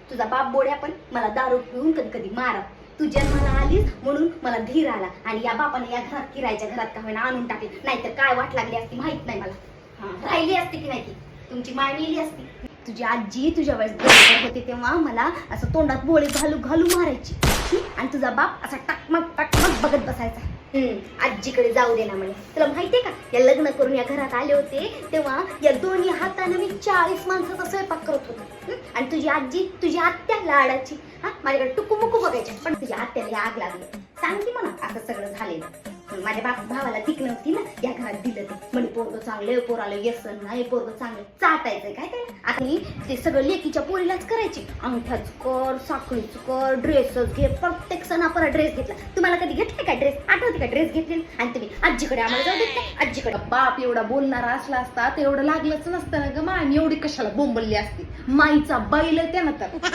तुझा बाप बोड्या पण मला दारू पिऊन कधी कधी मारा. तू जन्माला आलीस म्हणून मला धीर आला आणि या बापाने या घरात किरायच्या घरात का होईना आणून टाकली, नाहीतर काय वाट लागली असती माहित नाही मला. राहिली असती की नाही ती तुमची माय मेली असती. तुझी आजी तुझ्या वेळेस गरीब होती तेव्हा मला असं तोंडात बोळे घालू घालू मारायची आणि तुझा बाप असा टाकमक बघत बसायचा. आजीकडे जाऊ दे ना म्हणे. तुला माहितीये का या लग्न करून या घरात आले होते तेव्हा या दोन्ही हाताने मी 40 माणसाचा स्वयंपाक करत होतो. आणि तुझी आजी तुझी आत्या लाडाची माझ्याकडे टुकूमुकू बघायची, पण तुझ्या आत्याला आग लागली. सांगते म्हणा असं सगळं झालेलं. माझ्या भावाला दिक नव्हती ना या घरात दिलं ते म्हणे पोरगं चांगलं पोराला येसन नाही पोरगं चांगलं चाटायचंय काय त्याला. आणि ते सगळं लेकीच्या पोरीलाच करायचे. अंगठ्याच कर साखळीच कर ड्रेसच घे प्रत्येक सणापरा ड्रेस घेतला. तुम्हाला कधी घेतलाय का ड्रेस आठवते का ड्रेस घेतलेला. आणि तुम्ही आजीकडे आम्हाला जाऊ देत नाही. आजीकडे बाप एवढा बोलणारा असला असता तेवढं लागलंच नसतं ना ग. मा एवढी कशाला बोंबलली असती. माईचा बैल आहे त्यानं तर